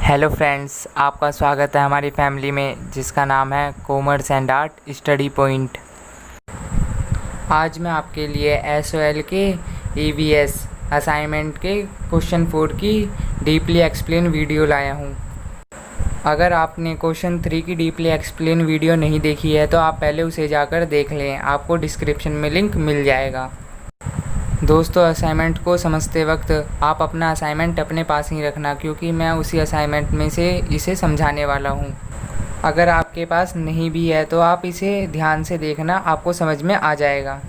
Hello friends, आपका स्वागत है हमारी फैमिली में जिसका नाम है commerce and art study point. आज मैं आपके लिए एसओएल के ईवीएस असाइनमेंट के क्वेश्चन 4 की डीपली एक्सप्लेन वीडियो लाया हूँ। अगर आपने क्वेश्चन 3 की डीपली एक्सप्लेन वीडियो नहीं देखी है तो आप पहले उसे जाकर देख लें, आपको डिस्क्रिप्शन में लिंक मिल जाएगा। दोस्तों, असाइनमेंट को समझते वक्त आप अपना असाइनमेंट अपने पास ही रखना, क्योंकि मैं उसी असाइनमेंट में से इसे समझाने वाला हूँ। अगर आपके पास नहीं भी है तो आप इसे ध्यान से देखना, आपको समझ में आ जाएगा।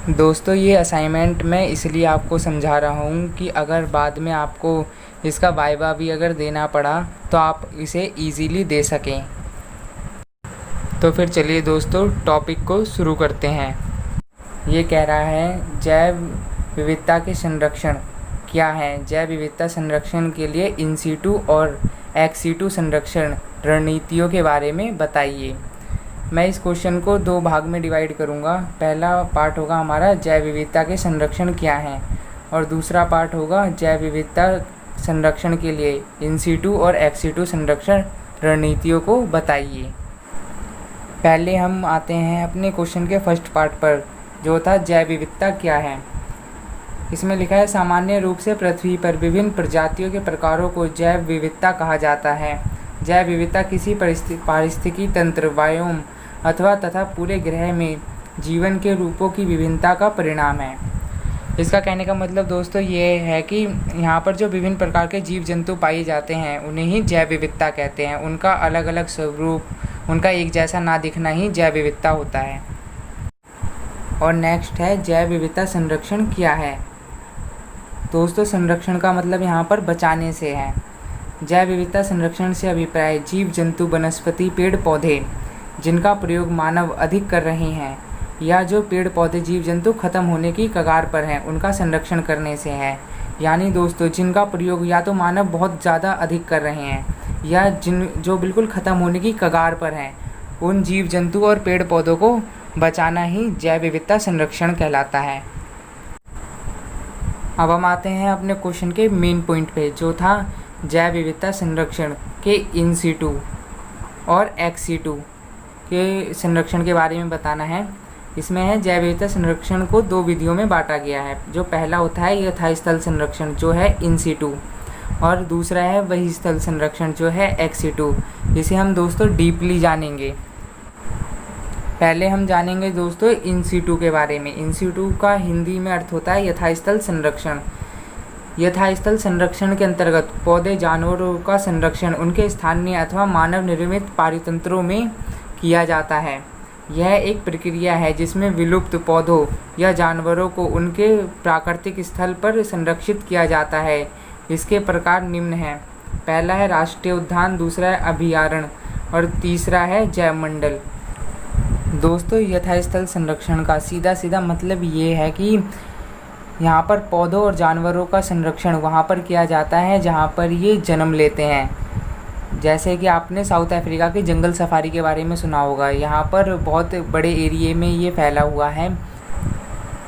दोस्तों, ये असाइनमेंट मैं इसलिए आपको समझा रहा हूँ कि अगर बाद में आपको इसका वाइवा भी अगर देना पड़ा तो आप इसे ईज़िली दे सकें। तो फिर चलिए दोस्तों, टॉपिक को शुरू करते हैं। ये कह रहा है जैव विविधता के संरक्षण क्या है। जैव विविधता संरक्षण के लिए इन सीटू और एक्स सीटू संरक्षण रणनीतियों के बारे में बताइए। मैं इस क्वेश्चन को 2 भाग में डिवाइड करूँगा। पहला पार्ट होगा हमारा जैव विविधता के संरक्षण क्या है, और दूसरा पार्ट होगा जैव विविधता संरक्षण के लिए इन सीटू और एक्स सीटू संरक्षण रणनीतियों को बताइए। पहले हम आते हैं अपने क्वेश्चन के फर्स्ट पार्ट पर, जो था जैव विविधता क्या है। इसमें लिखा है सामान्य रूप से पृथ्वी पर विभिन्न प्रजातियों के प्रकारों को जैव विविधता कहा जाता है। जैव विविधता किसी पारिस्थितिकी तंत्र, वायोम अथवा तथा पूरे ग्रह में जीवन के रूपों की विभिन्नता का परिणाम है। इसका कहने का मतलब दोस्तों ये है कि यहाँ पर जो विभिन्न प्रकार के जीव जंतु पाए जाते हैं उन्हें ही जैव विविधता कहते हैं। उनका अलग अलग स्वरूप, उनका एक जैसा ना दिखना ही जैव विविधता होता है। और नेक्स्ट है जैव विविधता संरक्षण क्या है। दोस्तों, संरक्षण का मतलब यहाँ पर बचाने से है। जैव विविधता संरक्षण से अभिप्राय जीव जंतु, वनस्पति, पेड़ पौधे जिनका प्रयोग मानव अधिक कर रहे हैं, या जो पेड़ पौधे जीव जंतु खत्म होने की कगार पर हैं, उनका संरक्षण करने से है। यानी दोस्तों, जिनका प्रयोग या तो मानव बहुत ज़्यादा अधिक कर रहे हैं, या जो बिल्कुल ख़त्म होने की कगार पर हैं, उन जीव जंतु और पेड़ पौधों को बचाना ही जैव विविधता संरक्षण कहलाता है। अब हम आते हैं अपने क्वेश्चन के मेन पॉइंट पे, जो था जैव विविधता संरक्षण के इन सीटू और एक्स सीटू के संरक्षण के बारे में बताना है। इसमें है जैव विविधता संरक्षण को 2 विधियों में बांटा गया है। जो पहला होता है यथास्थल संरक्षण, जो है इन सीटू, और दूसरा है वही स्थल संरक्षण, जो है एक्स सीटू। इसे हम दोस्तों डीपली जानेंगे। पहले हम जानेंगे दोस्तों इन सीटू के बारे में। इन सीटू का हिंदी में अर्थ होता है यथास्थल संरक्षण। यथास्थल संरक्षण के अंतर्गत पौधे, जानवरों का संरक्षण उनके स्थानीय अथवा मानव निर्मित पारितंत्रों में किया जाता है। यह एक प्रक्रिया है जिसमें विलुप्त पौधों या जानवरों को उनके प्राकृतिक स्थल पर संरक्षित किया जाता है। इसके प्रकार निम्न हैं। पहला है राष्ट्रीय उद्यान, दूसरा है अभयारण्य, और तीसरा है जैवमंडल। दोस्तों, यथास्थल संरक्षण का सीधा सीधा मतलब ये है कि यहाँ पर पौधों और जानवरों का संरक्षण वहाँ पर किया जाता है जहाँ पर ये जन्म लेते हैं। जैसे कि आपने साउथ अफ्रीका की जंगल सफारी के बारे में सुना होगा। यहाँ पर बहुत बड़े एरिए में ये फैला हुआ है,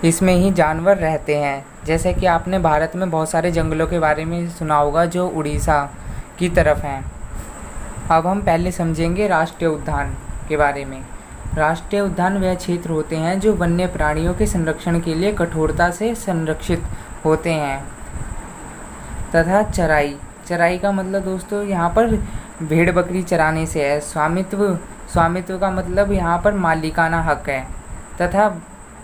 इसमें ही जानवर रहते हैं। जैसे कि आपने भारत में बहुत सारे जंगलों के बारे में सुना होगा जो उड़ीसा की तरफ हैं। अब हम पहले समझेंगे राष्ट्रीय उद्यान के बारे में। राष्ट्रीय उद्यान वह क्षेत्र होते हैं जो वन्य प्राणियों के संरक्षण के लिए कठोरता से संरक्षित होते हैं। तथा चराई का मतलब दोस्तों यहाँ पर भेड़ बकरी चराने से है। स्वामित्व का मतलब यहाँ पर मालिकाना हक है। तथा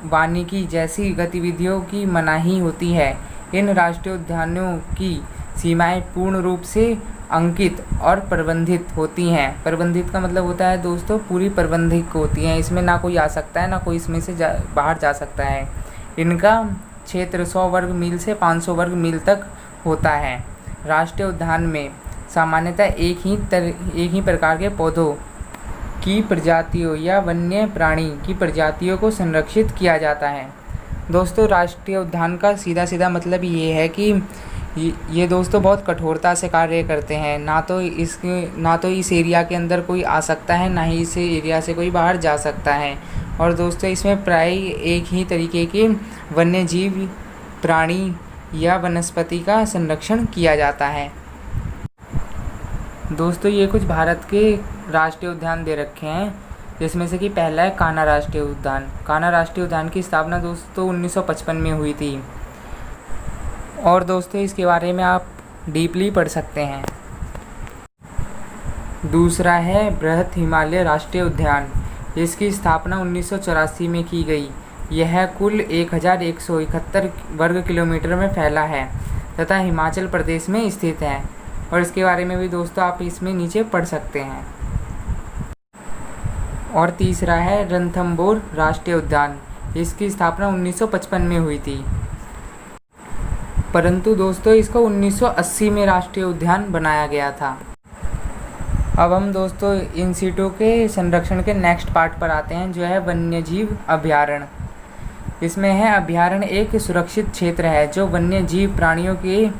वानिकी जैसी गतिविधियों की मनाही होती है। इन राष्ट्रीय उद्यानों की सीमाएं पूर्ण रूप से अंकित और प्रबंधित होती हैं। प्रबंधित का मतलब होता है दोस्तों पूरी प्रबंधित होती हैं। इसमें ना कोई आ सकता है, ना कोई इसमें से बाहर जा सकता है। इनका क्षेत्र 100 वर्ग मील से 500 वर्ग मील तक होता है। राष्ट्रीय उद्यान में सामान्यतः एक ही प्रकार के पौधों की प्रजातियों या वन्य प्राणी की प्रजातियों को संरक्षित किया जाता है। दोस्तों, राष्ट्रीय उद्यान का सीधा सीधा मतलब ये है कि ये दोस्तों बहुत कठोरता से कार्य करते हैं। ना तो इस एरिया के अंदर कोई आ सकता है, ना ही इस एरिया से कोई बाहर जा सकता है। और दोस्तों, इसमें प्राय एक ही तरीके के वन्य जीव, प्राणी या वनस्पति का संरक्षण किया जाता है। दोस्तों ये कुछ भारत के राष्ट्रीय उद्यान दे रखे हैं, जिसमें से कि पहला है कान्हा राष्ट्रीय उद्यान। कान्हा राष्ट्रीय उद्यान की स्थापना दोस्तों 1955 में हुई थी, और दोस्तों इसके बारे में आप डीपली पढ़ सकते हैं। दूसरा है बृहत हिमालय राष्ट्रीय उद्यान। इसकी स्थापना 1984 में की गई। यह कुल 1171 वर्ग किलोमीटर में फैला है तथा हिमाचल प्रदेश में स्थित है, और इसके बारे में भी दोस्तों आप इसमें नीचे पढ़ सकते हैं। और तीसरा है रणथंभौर राष्ट्रीय उद्यान। इसकी स्थापना 1955 में हुई थी, परंतु दोस्तों इसको 1980 में राष्ट्रीय उद्यान बनाया गया था। अब हम दोस्तों इन सीटों के संरक्षण के नेक्स्ट पार्ट पर आते हैं, जो है वन्यजीव अभयारण्य। इसमें है अभयारण्य एक सुरक्षित क्षेत्र है जो वन्य जीव प्राणियों की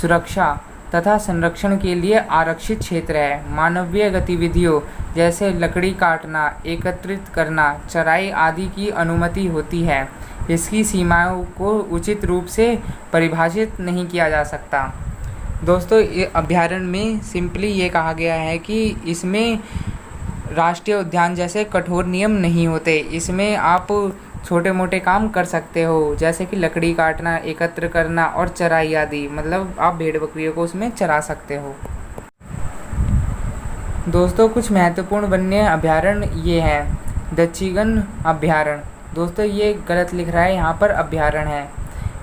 सुरक्षा तथा संरक्षण के लिए आरक्षित क्षेत्र है। मानवीय गतिविधियों जैसे लकड़ी काटना, एकत्रित करना, चराई आदि की अनुमति होती है। इसकी सीमाओं को उचित रूप से परिभाषित नहीं किया जा सकता। दोस्तों अभयारण्य में सिंपली ये कहा गया है कि इसमें राष्ट्रीय उद्यान जैसे कठोर नियम नहीं होते। इसमें आप छोटे मोटे काम कर सकते हो, जैसे कि लकड़ी काटना, एकत्र करना और चराई आदि, मतलब आप भेड़ बकरियों को उसमें चरा सकते हो। दोस्तों कुछ महत्वपूर्ण वन्य अभयारण्य ये हैं। दक्षिगन अभयारण्य, दोस्तों ये गलत लिख रहा है, यहाँ पर अभयारण्य है।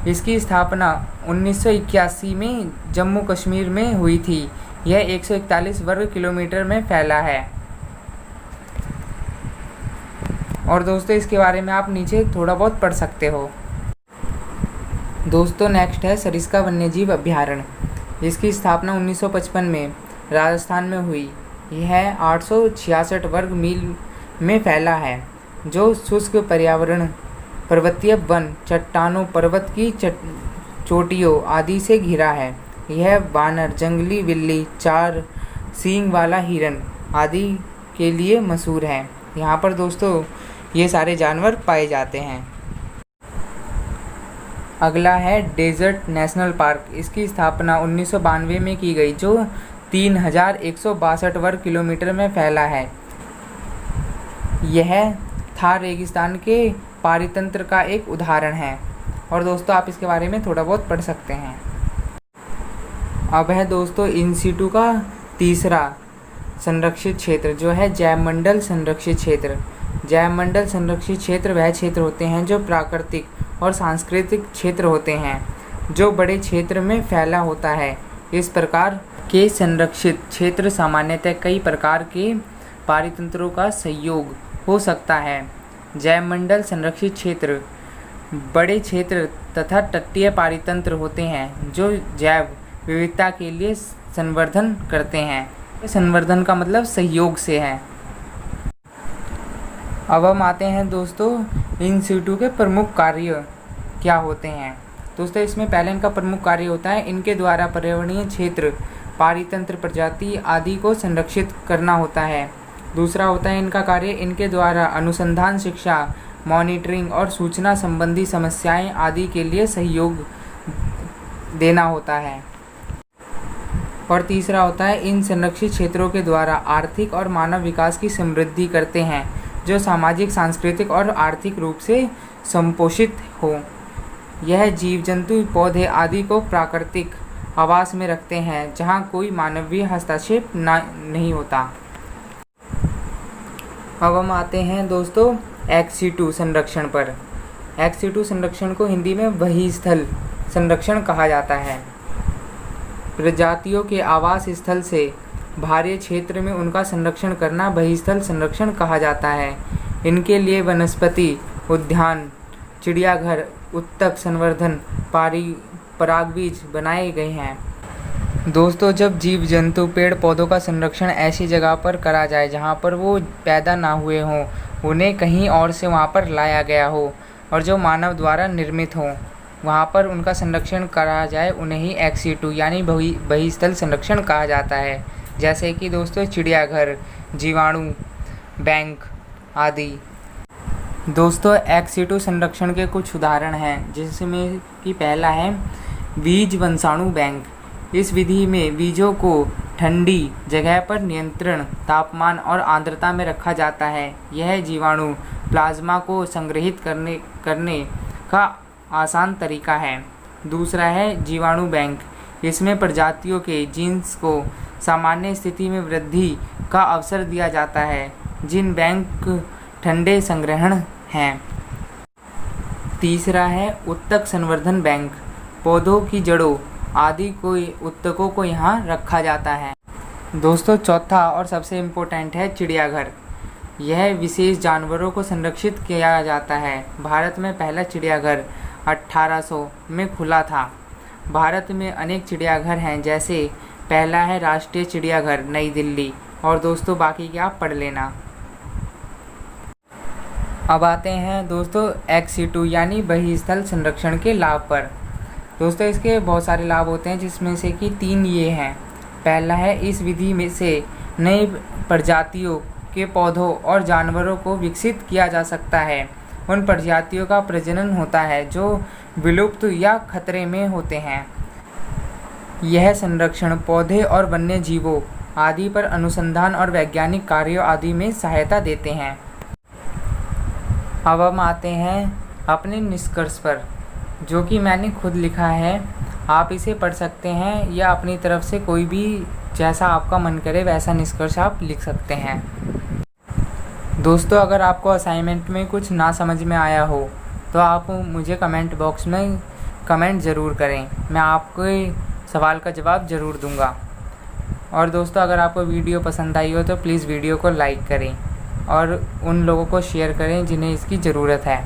इसकी स्थापना 1981 में जम्मू कश्मीर में हुई थी। यह 141 वर्ग किलोमीटर में फैला है। और दोस्तों इसके बारे में आप नीचे थोड़ा बहुत पढ़ सकते हो। दोस्तों नेक्स्ट है सरिस्का वन्यजीव अभयारण्य। इसकी स्थापना 1955 में राजस्थान में हुई। यह 866 वर्ग मील में फैला है, जो शुष्क पर्यावरण, पर्वतीय वन, चट्टानों, पर्वत की चोटियों आदि से घिरा है। यह वानर, जंगली बिल्ली, 4 सींग वाला हिरन आदि के लिए मशहूर है। यहाँ पर दोस्तों ये सारे जानवर पाए जाते हैं। अगला है डेजर्ट नेशनल पार्क। इसकी स्थापना 1992 में की गई, जो 3162 वर्ग किलोमीटर में फैला है। यह थार रेगिस्तान के पारितंत्र का एक उदाहरण है, और दोस्तों आप इसके बारे में थोड़ा बहुत पढ़ सकते हैं। अब है दोस्तों इन सीटू का तीसरा संरक्षित क्षेत्र, जो है जैवमंडल संरक्षित क्षेत्र। जैवमंडल संरक्षित क्षेत्र वह क्षेत्र होते हैं जो प्राकृतिक और सांस्कृतिक क्षेत्र होते हैं, जो बड़े क्षेत्र में फैला होता है। इस प्रकार के संरक्षित क्षेत्र सामान्यतः कई प्रकार के पारितंत्रों का सहयोग हो सकता है। जैवमंडल संरक्षित क्षेत्र बड़े क्षेत्र तथा तटीय पारितंत्र होते हैं, जो जैव विविधता के लिए संवर्धन करते हैं। संवर्धन का मतलब सहयोग से है। अब हम आते हैं दोस्तों इन सीटू के प्रमुख कार्य क्या होते हैं। दोस्तों इसमें पहले इनका प्रमुख कार्य होता है, इनके द्वारा पर्यावरणीय क्षेत्र, पारितंत्र, प्रजाति आदि को संरक्षित करना होता है। दूसरा होता है इनका कार्य, इनके द्वारा अनुसंधान, शिक्षा, मॉनिटरिंग और सूचना संबंधी समस्याएं आदि के लिए सहयोग देना होता है। और तीसरा होता है इन संरक्षित क्षेत्रों के द्वारा आर्थिक और मानव विकास की समृद्धि करते हैं, जो सामाजिक, सांस्कृतिक और आर्थिक रूप से संपोषित हो। यह जीव जंतु, पौधे आदि को प्राकृतिक आवास में रखते हैं, जहां कोई मानवीय हस्तक्षेप नहीं होता। अब हम आते हैं दोस्तों एक्स-सीटू संरक्षण पर। एक्स-सीटू संरक्षण को हिंदी में बहिस्थल संरक्षण कहा जाता है। प्रजातियों के आवास स्थल से बाहरी क्षेत्र में उनका संरक्षण करना बहिस्थल संरक्षण कहा जाता है। इनके लिए वनस्पति उद्यान, चिड़ियाघर, उत्तक संवर्धन, परागबीज बनाए गए हैं। दोस्तों जब जीव जंतु, पेड़ पौधों का संरक्षण ऐसी जगह पर करा जाए जहाँ पर वो पैदा ना हुए हों, उन्हें कहीं और से वहाँ पर लाया गया हो और जो मानव द्वारा निर्मित हों, वहाँ पर उनका संरक्षण करा जाए, उन्हें ही एक्स-सीटू यानी बहिस्थल संरक्षण कहा जाता है। जैसे कि दोस्तों चिड़ियाघर, जीवाणु बैंक आदि। दोस्तों एक्स-सीटू संरक्षण के कुछ उदाहरण हैं, जिसमें कि पहला है बीज वंशाणु बैंक। इस विधि में बीजों को ठंडी जगह पर नियंत्रण तापमान और आर्द्रता में रखा जाता है। यह जीवाणु प्लाज्मा को संग्रहित करने का आसान तरीका है। दूसरा है जीवाणु बैंक। इसमें प्रजातियों के जीन्स को सामान्य स्थिति में वृद्धि का अवसर दिया जाता है। जिन बैंक ठंडे संग्रहण हैं। तीसरा है उत्तक संवर्धन बैंक। पौधों की जड़ों आदि उत्तकों को यहाँ रखा जाता है। दोस्तों चौथा और सबसे इम्पोर्टेंट है चिड़ियाघर। यह विशेष जानवरों को संरक्षित किया जाता है। भारत में पहला चिड़ियाघर 1800 में खुला था। भारत में अनेक चिड़ियाघर हैं, जैसे पहला है राष्ट्रीय चिड़ियाघर नई दिल्ली, और दोस्तों बाकी के आप पढ़ लेना। अब आते हैं दोस्तों XC2 यानी बहिस्थल संरक्षण के लाभ पर। दोस्तों इसके बहुत सारे लाभ होते हैं, जिसमें से कि 3 ये हैं। पहला है इस विधि में से नई प्रजातियों के पौधों और जानवरों को विकसित किया जा सकता है। उन प्रजातियों का प्रजनन होता है जो विलुप्त या खतरे में होते हैं। यह संरक्षण पौधे और वन्य जीवों आदि पर अनुसंधान और वैज्ञानिक कार्यों आदि में सहायता देते हैं। अब हम आते हैं अपने निष्कर्ष पर, जो कि मैंने खुद लिखा है। आप इसे पढ़ सकते हैं या अपनी तरफ से कोई भी जैसा आपका मन करे वैसा निष्कर्ष आप लिख सकते हैं। दोस्तों अगर आपको असाइनमेंट में कुछ ना समझ में आया हो तो आप मुझे कमेंट बॉक्स में कमेंट ज़रूर करें। मैं आपके सवाल का जवाब ज़रूर दूंगा। और दोस्तों अगर आपको वीडियो पसंद आई हो तो प्लीज़ वीडियो को लाइक करें और उन लोगों को शेयर करें जिन्हें इसकी ज़रूरत है।